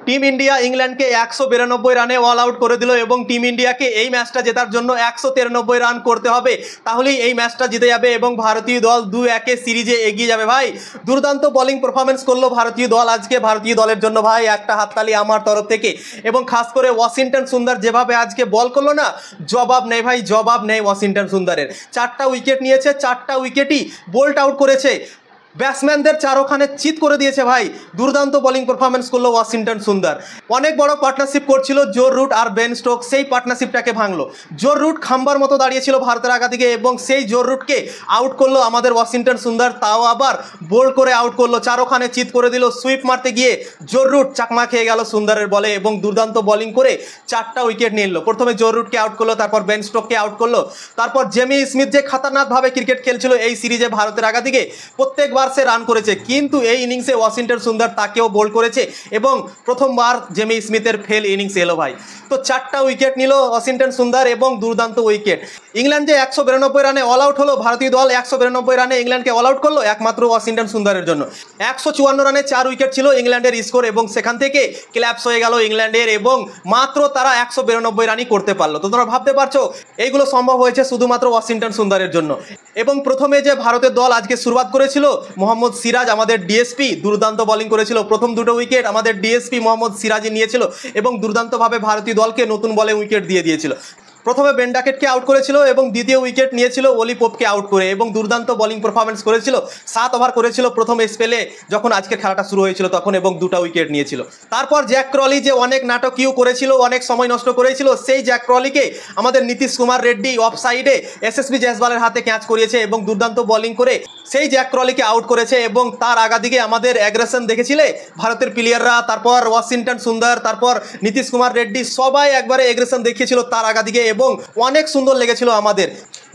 Team India ইংল্যান্ডকে 192 রানে all out করে দিল এবং টিম ইন্ডিয়াকে এই ম্যাচটা জেতার জন্য 193 রান করতে হবে, তাহলেই এই ম্যাচটা জিতে যাবে এবং ভারতীয় দল 2-1 সিরিজে এগিয়ে যাবে। ভাই দুর্দান্ত বোলিং পারফরমেন্স করলো ভারতীয় দল আজকে। ভারতীয় দলের জন্য ভাই একটা হাততালি আমার তরফ থেকে। এবং খাস করে ওয়াশিংটন সুন্দর যেভাবে আজকে বল করলো না, জবাব নেই ভাই, জবাব নেই ওয়াশিংটন সুন্দরের। 4টা উইকেট নিয়েছে, 4টা উইকেটই বোল্ট আউট করেছে, ব্যাটসম্যানদের চারোখানে চিত করে দিয়েছে ভাই। দুর্দান্ত বোলিং পারফরমেন্স করলো ওয়াশিংটন সুন্দর। অনেক বড় পার্টনারশিপ করছিল জো রুট আর বেন স্টোকস, সেই পার্টনারশিপটাকে ভাঙলো। জো রুট খাম্বার মতো দাঁড়িয়েছিল ভারতের আগা দিকে এবং সেই জো রুটকে আউট করলো আমাদের ওয়াশিংটন সুন্দর, তাও আবার বোল্ড করে আউট করলো, চারোখানে চিত করে দিল। সুইপ মারতে গিয়ে জো রুট চাকমা খেয়ে গেল সুন্দরের বলে এবং দুর্দান্ত বোলিং করে 4টা উইকেট নিয়ে এলো। প্রথমে জো রুটকে আউট করলো, তারপর বেন স্টোককে আউট করলো, তারপর জেমি স্মিথ যে খতরনাকভাবে ক্রিকেট খেলছিল এই সিরিজে ভারতের আগা দিকে, প্রত্যেকবার সে রান করেছে, কিন্তু এই ইনিংসে ওয়াশিংটন সুন্দর তাকেও বোল্ড করেছে এবং প্রথমবার জেমি স্মিথের ফেল ইনিংস এলো ভাই। তো 4টা উইকেট নিল ওয়াশিংটন সুন্দর এবং দুর্দান্ত উইকেট। ইংল্যান্ড যে 192 রানে অল আউট হলো, ভারতীয় দল 192 রানে ইংল্যান্ডকে অল আউট করলো একমাত্র ওয়াশিংটন সুন্দরের জন্য। 154 রানে 4 উইকেট ছিল ইংল্যান্ডের স্কোর এবং সেখান থেকে ক্ল্যাপস হয়ে গেল ইংল্যান্ডের এবং মাত্র তারা 192 রানই করতে পারলো। তো তোমরা ভাবতে পারছো এইগুলো সম্ভব হয়েছে শুধুমাত্র ওয়াশিংটন সুন্দরের জন্য। এবং প্রথমে যে ভারতের দল আজকে শুরুয়াত করেছিল, মোহাম্মদ সিরাজ আমাদের ডিএসপি দুর্দান্ত বোলিং করেছিল। প্রথম 2টো উইকেট আমাদের ডিএসপি মোহাম্মদ সিরাজই নিয়েছিল এবং দুর্দান্তভাবে ভারতীয় দলকে নতুন বলে উইকেট দিয়ে দিয়েছিল। প্রথমে বেন ডাকেটকে আউট করেছিল এবং দ্বিতীয় উইকেট নিয়েছিল অলি পোপকে আউট করে এবং দুর্দান্ত বোলিং পারফরমেন্স করেছিল। 7 ওভার করেছিল প্রথম স্পেলে যখন আজকের খেলাটা শুরু হয়েছিল তখন এবং 2টা উইকেট নিয়েছিল। তারপর জ্যাক ক্রলি যে অনেক নাটকীয় করেছিল, অনেক সময় নষ্ট করেছিল, সেই জ্যাক ক্রলিকে আমাদের নীতিশ কুমার রেড্ডি অফ সাইডে এসএসবি জয়সওয়ালের হাতে ক্যাচ করিয়েছে এবং দুর্দান্ত বোলিং করে সেই জ্যাক ক্রলিকে আউট করেছে। এবং তার আগা দিকে আমাদের অ্যাগ্রেশন দেখেছিলে ভারতের প্লেয়াররা, তারপর ওয়াশিংটন সুন্দর, তারপর নীতিশ কুমার রেড্ডি সবাই একবারে অ্যাগ্রেশন দেখিয়েছিল তার আগা দিকে এবং অনেক সুন্দর লেগেছিল আমাদের।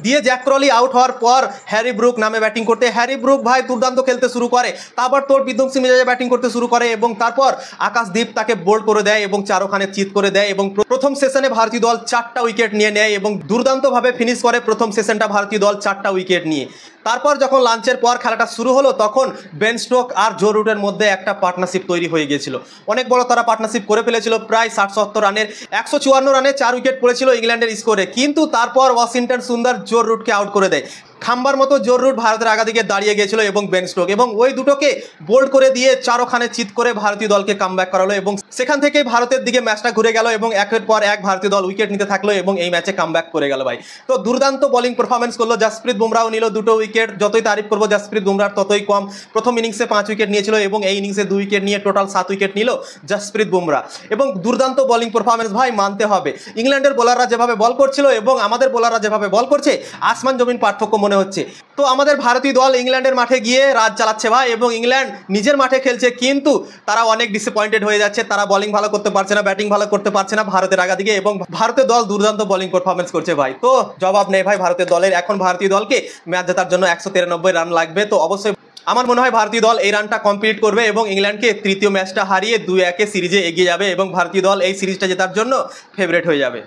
দিয়ে জ্যাক ক্রলি আউট হওয়ার পর হ্যারি ব্রুক নামে ব্যাটিং করতে, হ্যারি ব্রুক ভাই দুর্দান্ত খেলতে শুরু করে, তারপর তোর বিধ্বংসী মেজাজে ব্যাটিং করতে শুরু করে এবং তারপর আকাশদীপ তাকে বোল্ড করে দেয় এবং চারোখানে চিত করে দেয় এবং প্রথম সেশনে ভারতীয় দল 4টা উইকেট নিয়ে নেয় এবং দুর্দান্তভাবে ফিনিশ করে প্রথম সেশনটা ভারতীয় দল 4টা উইকেট নিয়ে। তারপর যখন লাঞ্চের পর খেলাটা শুরু হলো তখন বেন স্টোক আর জো রুটের মধ্যে একটা পার্টনারশিপ তৈরি হয়ে গিয়েছিল। অনেক বড় তারা পার্টনারশিপ করে ফেলেছিল, প্রায় 60-70 রানের 154 রানে 4 উইকেট পড়েছিল ইংল্যান্ডের স্কোরে, কিন্তু তারপর ওয়াশিংটন সুন্দর জো রুটকে আউট করে দেয়। খাম্বার মতো জো রুট ভারতের আগা দিকে দাঁড়িয়ে গিয়েছিল এবং বেন স্টোক এবং ওই দুটোকে বোল্ড করে দিয়ে চারোখানে চিত করে ভারতীয় দলকে কামব্যাক করালো এবং সেখান থেকেই ভারতের দিকে ম্যাচটা ঘুরে গেল এবং একের পর এক ভারতীয় দল উইকেট নিতে থাকলো এবং এই ম্যাচে কামব্যাক করে গেল ভাই। তো দুর্দান্ত বোলিং পারফরমেন্স করলো। জসপ্রীত বুমরাও নিল 2টো উইকেট, যতই তারিফ করবো জসপ্রীত বুমরার ততই কম। প্রথম ইনিংসে 5 উইকেট নিয়েছিল এবং এই ইনিংসে 2 উইকেট নিয়ে টোটাল 7 উইকেট নিল জসপ্রীত বুমরা এবং দুর্দান্ত বোলিং পারফরমেন্স ভাই মানতে হবে। ইংল্যান্ডের বোলাররা যেভাবে বল করছিল এবং আমাদের বোলাররা যেভাবে বল করছে আসমান জমিন পার্থক্য মনে হচ্ছে। তো আমাদের ভারতীয় দল ইংল্যান্ডের মাঠে গিয়ে রাজ চালাচ্ছে ভাই এবং ইংল্যান্ড নিজের মাঠে খেলছে, কিন্তু তারা অনেক ডিসঅ্যাপয়েন্টেড হয়ে যাচ্ছে। তারা বোলিং ভালো করতে পারছে না, ব্যাটিং ভালো করতে পারছে না ভারতের আগা দিকে এবং ভারতের দল দুর্দান্ত বোলিং পারফরমেন্স করছে ভাই। তো জবাব নেই ভাই ভারতের দলের। এখন ভারতীয় দলকে ম্যাচ জেতার জন্য 193 রান লাগবে। তো অবশ্যই আমার মনে হয় ভারতীয় দল এই রানটা কমপ্লিট করবে এবং ইংল্যান্ডকে তৃতীয় ম্যাচটা হারিয়ে 2-1 সিরিজে এগিয়ে যাবে এবং ভারতীয় দল এই সিরিজটা জেতার জন্য ফেভারিট হয়ে যাবে।